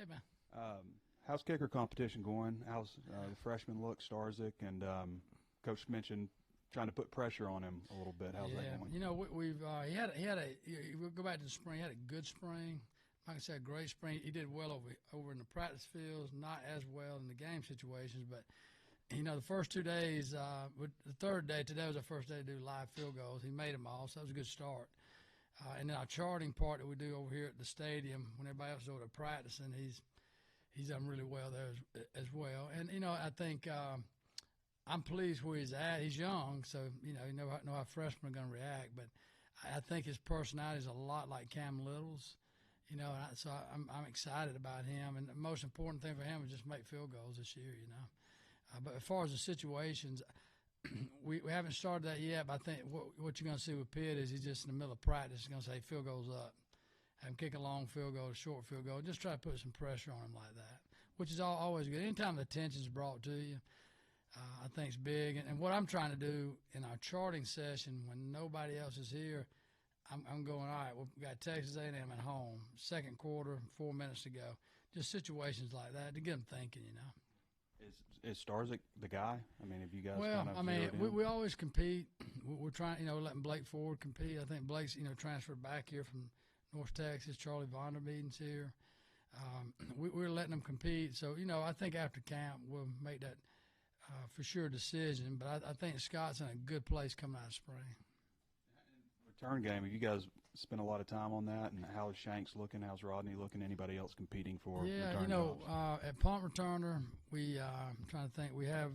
Hey, man. How's kicker competition going? How's the freshman look, Starzik, and Coach mentioned trying to put pressure on him a little bit. How's that going? You know, we've we'll go back to the spring. He had a good spring. Like I said, a great spring. He did well over in the practice fields, not as well in the game situations, but you know, the first 2 days, the third day, today was our first day to do live field goals. He made them all, so that was a good start. And then our charting part that we do over here at the stadium, when everybody else is over there practicing, he's done really well there as well. And, you know, I think I'm pleased where he's at. He's young, so, you know how freshmen are going to react. But I think his personality is a lot like Cam Little's, you know, so I'm excited about him. And the most important thing for him is just make field goals this year, you know. But as far as the situations, we haven't started that yet, but I think what you're going to see with Pitt is he's just in the middle of practice. He's going to say field goals up, have him kick a long field goal, a short field goal, just try to put some pressure on him like that, which is always good. Anytime the attention's brought to you, I think it's big. And what I'm trying to do in our charting session when nobody else is here, I'm going, all right, we've got Texas A&M at home, second quarter, 4 minutes to go. Just situations like that to get them thinking, you know. Is Starzik the guy? I mean, have you guys Well, kind of I mean, we always compete. We're trying, you know, letting Blake Ford compete. I think Blake's, you know, transferred back here from North Texas. Charlie Vondermeeden's here. We're letting them compete. So, you know, I think after camp we'll make that for sure decision. But I think Scott's in a good place coming out of spring. Return game, have you guys spent a lot of time on that? And how is Shanks looking? How's Rodney looking? Anybody else competing for return you know, jobs? at punt returner, I'm trying to think, we have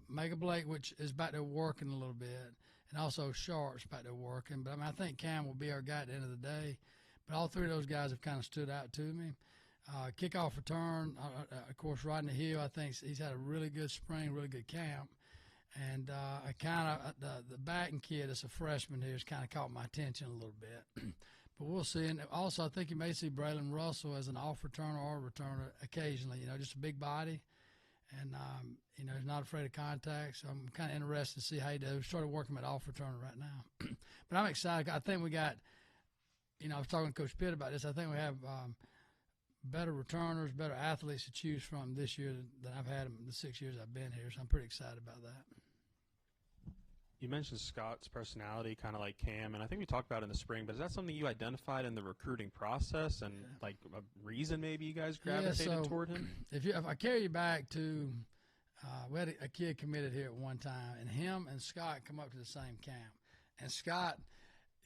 Mega Blake, which is back there working a little bit, and also Sharp's back there working. But I mean, I think Cam will be our guy at the end of the day. But all three of those guys have kind of stood out to me. Kickoff return, of course, Rodney Hill, I think he's had a really good spring, really good camp. And I kind of the batting kid that's a freshman here has kind of caught my attention a little bit. But we'll see. And also, I think you may see Braylon Russell as an off returner or a returner occasionally. You know, just a big body, and you know, he's not afraid of contact. So I'm kind of interested to see how he does. We started working at off returner right now, but I'm excited. I think we got. You know, I was talking to Coach Pitt about this. I think we have better returners, better athletes to choose from this year than I've had them the 6 years I've been here. So I'm pretty excited about that. You mentioned Scott's personality, kind of like Cam, and I think we talked about it in the spring, but is that something you identified in the recruiting process and like a reason maybe you guys gravitated toward him? If I carry you back to we had a kid committed here at one time, and him and Scott come up to the same camp. And Scott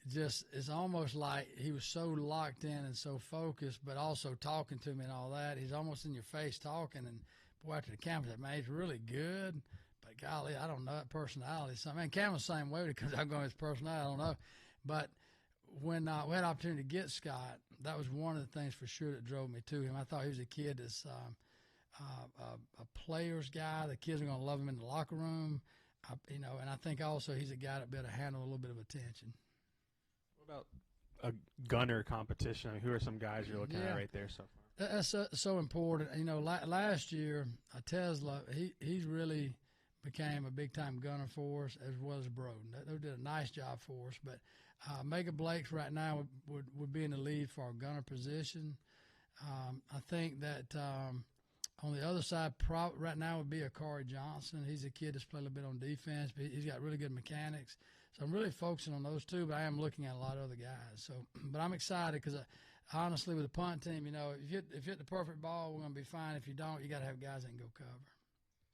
just is almost like he was so locked in and so focused, but also talking to me and all that. He's almost in your face talking. And boy, after the camp, I said, man, he's really good. But golly, I don't know that personality. So, I mean, Cam was the same way because I'm going with his personality. I don't know. But when we had an opportunity to get Scott, that was one of the things for sure that drove me to him. I thought he was a kid that's a player's guy. The kids are going to love him in the locker room. You know, and I think also he's a guy that better handle a little bit of attention. What about a gunner competition? I mean, who are some guys you're looking at right there so far? That's so important. You know, last year, Tesla, he's really became a big-time gunner for us, as well as Broden. They did a nice job for us. But Mega Blake's right now would be in the lead for our gunner position. I think that on the other side, right now would be Akari Johnson. He's a kid that's played a little bit on defense, but he's got really good mechanics. So I'm really focusing on those two, but I am looking at a lot of other guys. So, but I'm excited because honestly, with the punt team, you know, if you hit the perfect ball, we're going to be fine. If you don't, you got to have guys that can go cover.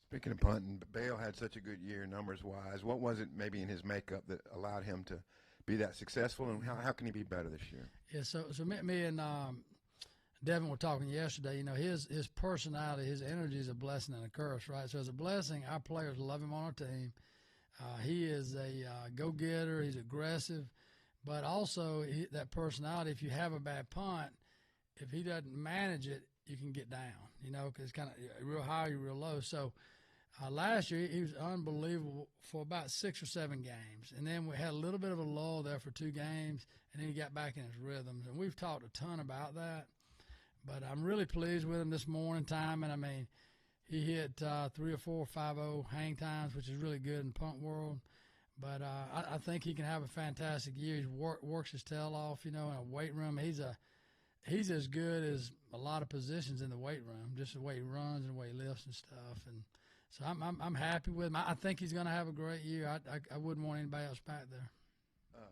Speaking of punting, Bale had such a good year numbers-wise. What was it maybe in his makeup that allowed him to be that successful, and how can he be better this year? Yeah, so me and Devin were talking yesterday. You know, his personality, his energy is a blessing and a curse, right? So as a blessing, our players love him on our team. He is a go-getter. He's aggressive. But also that personality, if you have a bad punt, if he doesn't manage it, you can get down, you know, because it's kind of real high, real low. So last year he was unbelievable for about 6 or 7 games. And then we had a little bit of a lull there for 2 games, and then he got back in his rhythms. And we've talked a ton about that. But I'm really pleased with him this morning time. And, I mean, he hit 3 or 4 5-0 hang times, which is really good in the punt world. But I think he can have a fantastic year. He works his tail off, you know, in a weight room. he's as good as a lot of positions in the weight room, just the way he runs and the way he lifts and stuff. And so I'm happy with him. I think he's going to have a great year. I wouldn't want anybody else back there.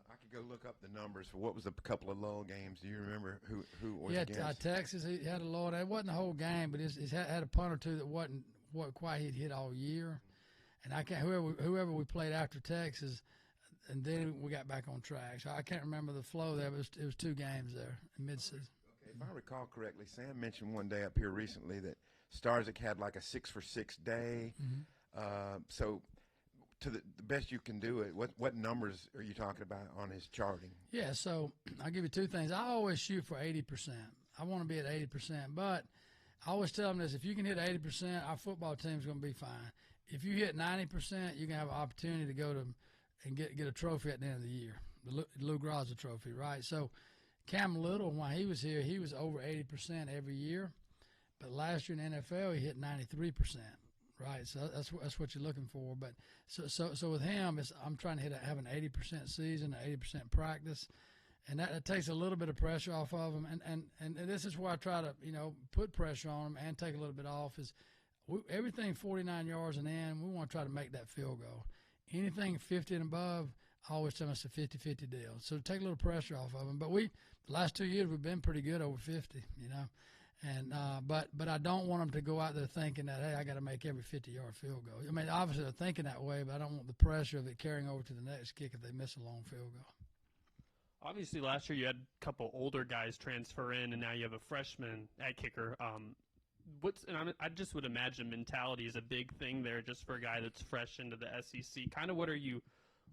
I could go look up the numbers for what was a couple of low games. Do you remember who was Yeah, against? Texas, he had a low. It wasn't the whole game, but he's had a punt or two that wasn't quite he'd hit all year. And I can't whoever we played after Texas, and then we got back on track. So I can't remember the flow there, but it was 2 games there in midseason. Okay, if I recall correctly, Sam mentioned one day up here recently that Starzyk had like a 6-for-6 day. So to the best you can do it, what numbers are you talking about on his charting? Yeah, so I'll give you 2 things. I always shoot for 80%. I want to be at 80%, but I always tell them this: if you can hit 80%, our football team's going to be fine. If you hit 90%, you can have an opportunity to go to and get a trophy at the end of the year, the Lou Graza trophy, right? So Cam Little, while he was here, he was over 80% every year, but last year in the NFL, he hit 93%, right? So that's what you're looking for. But so with him, I'm trying to have an 80% season, an 80% practice, and that takes a little bit of pressure off of him. And this is where I try to put pressure on him and take a little bit off is. Everything 49 yards and in, we want to try to make that field goal. Anything 50 and above, I always tell them it's a 50-50 deal. So take a little pressure off of them. But the last 2 years, we've been pretty good over 50, And but I don't want them to go out there thinking that, hey, I got to make every 50-yard field goal. I mean, obviously they're thinking that way, but I don't want the pressure of it carrying over to the next kick if they miss a long field goal. Obviously, last year you had a couple older guys transfer in, and now you have a freshman at kicker. I just would imagine mentality is a big thing there just for a guy that's fresh into the SEC. Kind of what are you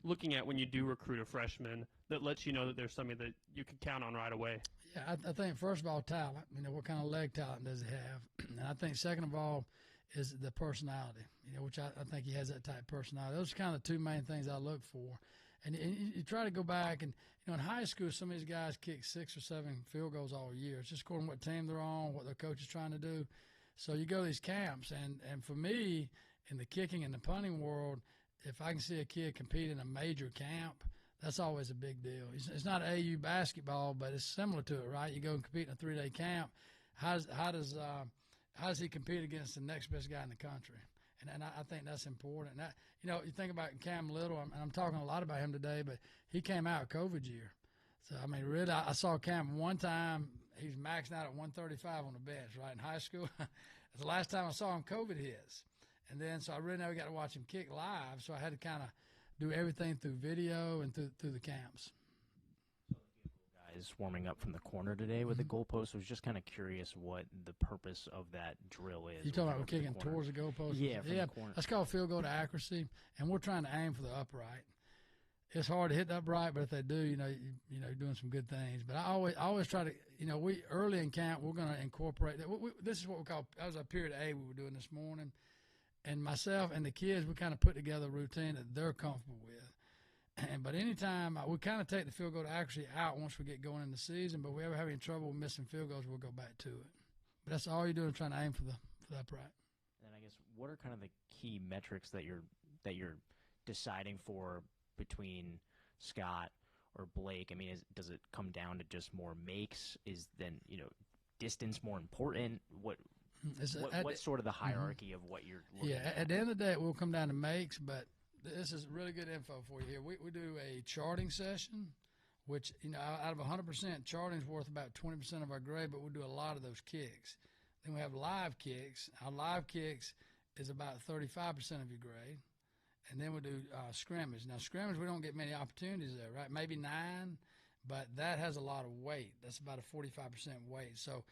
looking at when you do recruit a freshman that lets you know that there's somebody that you can count on right away? Yeah, I think first of all, talent. What kind of leg talent does he have? And I think second of all is the personality, which I think he has that type of personality. Those are kind of the 2 main things I look for. And you try to go back and, in high school, some of these guys kick 6 or 7 field goals all year. It's just according to what team they're on, what their coach is trying to do. So you go to these camps, and for me, in the kicking and the punting world, if I can see a kid compete in a major camp, that's always a big deal. It's not AU basketball, but it's similar to it, right? You go and compete in a 3-day camp. How does he compete against the next best guy in the country? And I think that's important. And you think about Cam Little, and I'm talking a lot about him today, but he came out COVID year. So, really, I saw Cam one time. He's maxing out at 135 on the bench, right, in high school. That's the last time I saw him COVID hits. And then, so I really never got to watch him kick live, so I had to kind of do everything through video and through the camps. Guys warming up from the corner today with the goalpost. I was just kind of curious what the purpose of that drill is. You talking about kicking towards the goalpost? Yeah, from the corner. That's called field goal to accuracy, and we're trying to aim for the upright. It's hard to hit the upright, but if they do, you're doing some good things. But I always try to, we early in camp, we're going to incorporate that. This is what we call, that was a period A we were doing this morning, and myself and the kids, we kind of put together a routine that they're comfortable with. But anytime we kind of take the field goal to accuracy out once we get going in the season, but if we ever have any trouble with missing field goals, we'll go back to it. But that's all you're doing, trying to aim for the upright. And I guess what are kind of the key metrics that you're deciding for between Scott or Blake? I mean, does it come down to just more makes? Is then distance more important? What's sort of the hierarchy of what you're looking at? At the end of the day, it will come down to makes, but this is really good info for you here. We do a charting session, which, out of 100%, charting is worth about 20% of our grade, but we'll do a lot of those kicks. Then we have live kicks. Our live kicks is about 35% of your grade. And then we do scrimmage. Now, scrimmage, we don't get many opportunities there, right? Maybe 9, but that has a lot of weight. That's about a 45% weight. So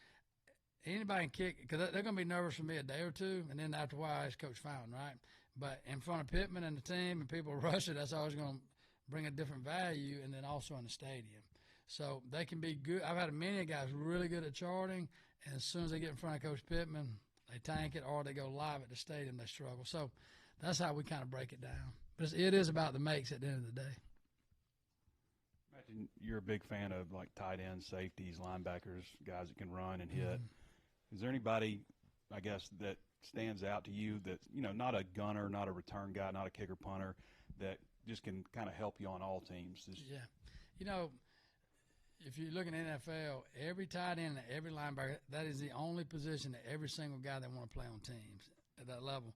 anybody can kick, because they're going to be nervous for me a day or two, and then after a while, it's Coach Fallon, right? But in front of Pitman and the team and people rush it, that's always going to bring a different value, and then also in the stadium. So they can be good. I've had many guys really good at charting, and as soon as they get in front of Coach Pitman, they tank it, or they go live at the stadium, they struggle. So that's how we kind of break it down. But it is about the makes at the end of the day. Imagine you're a big fan of like tight ends, safeties, linebackers, guys that can run and hit. Is there anybody, I guess, that stands out to you that, not a gunner, not a return guy, not a kicker punter, that just can kind of help you on all teams? Yeah. if you look in the NFL, every tight end and every linebacker, that is the only position that every single guy that want to play on teams at that level.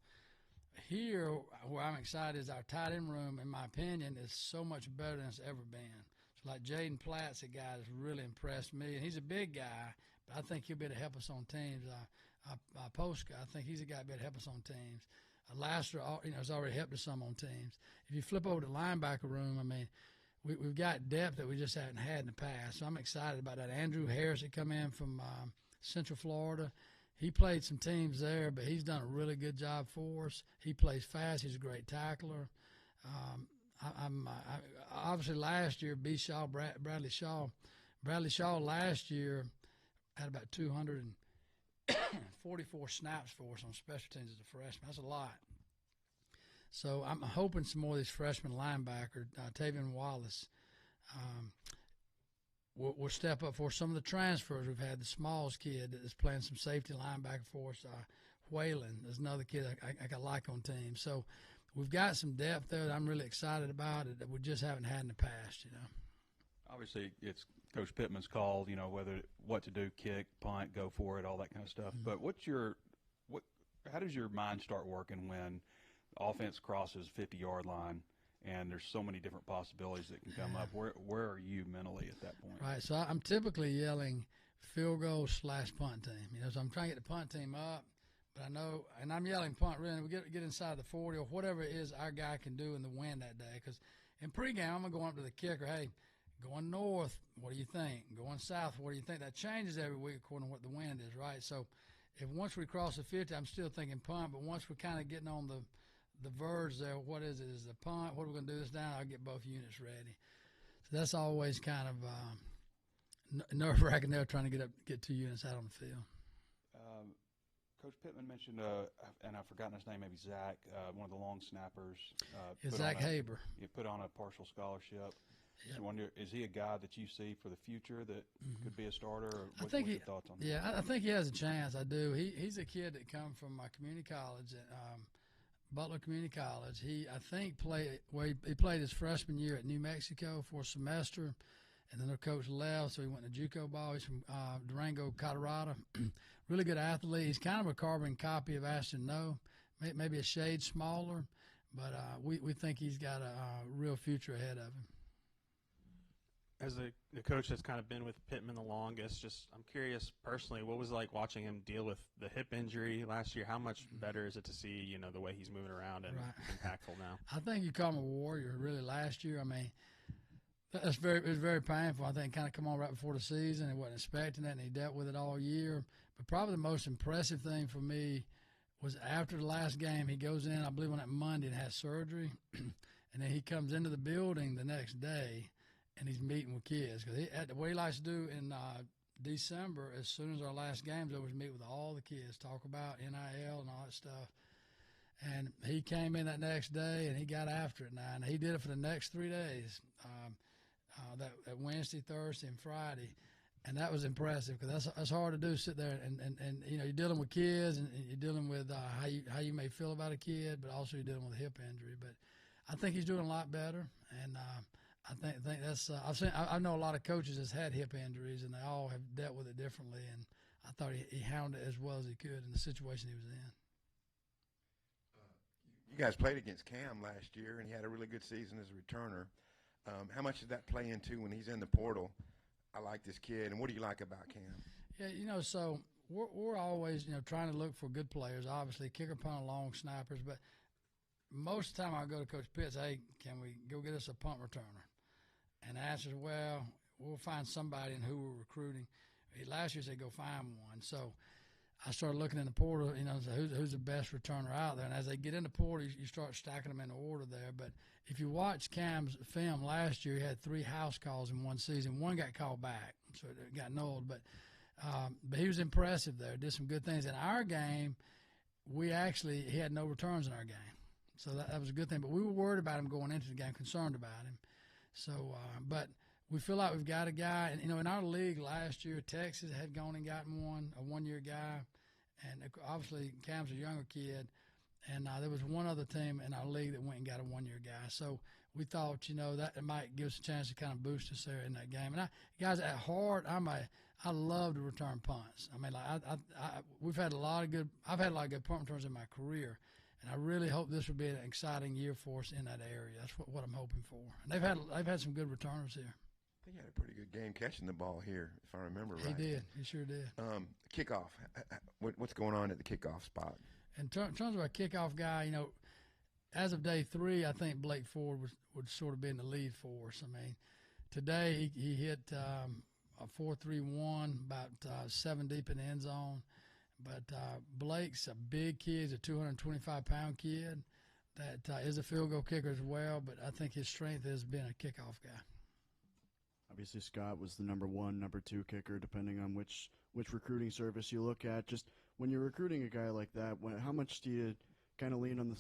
Here, where I'm excited is our tight end room, in my opinion, is so much better than it's ever been. So like Jaden Platt's a guy that's really impressed me, and he's a big guy, but I think he'll be able to help us on teams. Postka, I think he's a guy that will be able to help us on teams. Laster, has already helped us some on teams. If you flip over to the linebacker room, I mean, we've got depth that we just haven't had in the past. So I'm excited about that. Andrew Harris had come in from Central Florida. He played some teams there, but he's done a really good job for us. He plays fast. He's a great tackler. Obviously last year, Bradley Shaw last year had about 244 snaps for us on special teams as a freshman. That's a lot. So I'm hoping some more of these freshman linebackers, Tavian Wallace, will step up for some of the transfers we've had. The Smalls kid that is playing some safety linebacker for us. Whalen is another kid I like on team. So we've got some depth there that I'm really excited about it that we just haven't had in the past, Obviously, it's Coach Pitman's call, what to do, kick, punt, go for it, all that kind of stuff. Mm-hmm. But how does your mind start working when the offense crosses 50-yard line and there's so many different possibilities that can come up? Where are you mentally at that point? Right, so I'm typically yelling field goal / punt team. So I'm trying to get the punt team up, but I know, and I'm yelling punt really. We get inside the 40 or whatever it is our guy can do in the wind that day. Because in pregame, I'm going to go up to the kicker, hey, going north, what do you think? Going south, what do you think? That changes every week according to what the wind is, right? So if once we cross the 50, I'm still thinking punt, but once we're kind of getting on the verge there, what is it? Is the punt? What are we going to do this down? I'll get both units ready. So that's always kind of nerve-wracking there, trying to get 2 units out on the field. Coach Pitman mentioned, and I've forgotten his name, maybe Zach, one of the long snappers. Zach Haber. You put on a partial scholarship. Yep. I wonder, is he a guy that you see for the future that could be a starter? Or what's your thoughts on that? Yeah, I think he has a chance. I do. He's a kid that come from my community college, Butler Community College. He played his freshman year at New Mexico for a semester, and then their coach left, so he went to JUCO ball. He's from Durango, Colorado. Really good athlete. He's kind of a carbon copy of Ashton Noe, maybe a shade smaller, but we think he's got a real future ahead of him. As the coach that's kind of been with Pitman the longest, I'm curious personally, what was it like watching him deal with the hip injury last year? How much better is it to see, the way he's moving around and impactful now? I think you call him a warrior, really, last year. I mean, it was very painful. I think kind of come on right before the season. He wasn't expecting it, and he dealt with it all year. But probably the most impressive thing for me was after the last game, he goes in, I believe on that Monday, and has surgery. And then he comes into the building the next day, and he's meeting with kids. Because what he likes to do in December, as soon as our last game's over, is meet with all the kids, talk about NIL and all that stuff. And he came in that next day, and he got after it now. And he did it for the next 3 days, that Wednesday, Thursday, and Friday. And that was impressive because that's hard to do, sit there and you're dealing with kids and you're dealing with how you may feel about a kid, but also you're dealing with a hip injury. But I think he's doing a lot better, and I think that's I know a lot of coaches that's had hip injuries, and they all have dealt with it differently. And I thought he handled it as well as he could in the situation he was in. You guys played against Cam last year, and he had a really good season as a returner. How much does that play into when he's in the portal? I like this kid, and what do you like about Cam? Yeah, so we're always trying to look for good players. Obviously, kicker, punter, long snipers, but most of the time I go to Coach Pitts, hey, can we go get us a punt returner? And the answer is, well, we'll find somebody in who we're recruiting. Last year, they go find one. So I started looking in the portal, who's the best returner out there. And as they get in the portal, you start stacking them in the order there. But if you watch Cam's film last year, he had 3 house calls in one season. One got called back, so it got nulled. But he was impressive there, did some good things. In our game, he had no returns in our game. So that was a good thing. But we were worried about him going into the game, concerned about him. So, but we feel like we've got a guy. And, in our league last year, Texas had gone and gotten a one-year guy. And obviously Cam's a younger kid. And there was one other team in our league that went and got a 1-year guy. So we thought, that it might give us a chance to kind of boost us there in that game. And guys, at heart, I love to return punts. I mean, we've had a lot of good. I've had a lot of good punt returns in my career, and I really hope this will be an exciting year for us in that area. That's what I'm hoping for. And they've had some good returners here. I think he had a pretty good game catching the ball here, if I remember right. He did. He sure did. Kickoff. What's going on at the kickoff spot? In terms of a kickoff guy, as of day 3, I think Blake Ford would sort of be in the lead for us. I mean, today he hit a 4.31, about 7 deep in the end zone. But Blake's a big kid. He's a 225-pound kid that is a field goal kicker as well. But I think his strength has been a kickoff guy. Obviously, Scott was the number 1, number 2 kicker, depending on which recruiting service you look at. Just when you're recruiting a guy like that, how much do you kind of lean on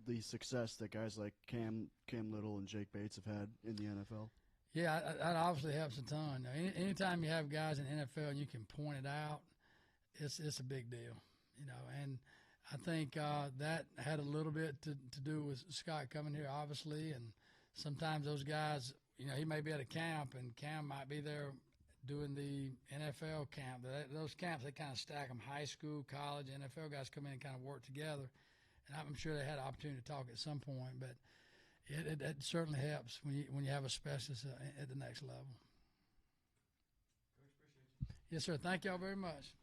the success that guys like Cam Little and Jake Bates have had in the NFL? Yeah, that obviously helps a ton. Anytime you have guys in the NFL and you can point it out, it's a big deal, And I think that had a little bit to do with Scott coming here, obviously, and sometimes those guys, he may be at a camp and Cam might be there doing the NFL camp. Those camps, they kind of stack them, high school, college, NFL guys come in and kind of work together. And I'm sure they had an opportunity to talk at some point, but it certainly helps when you have a specialist at the next level. Yes, sir. Thank y'all very much.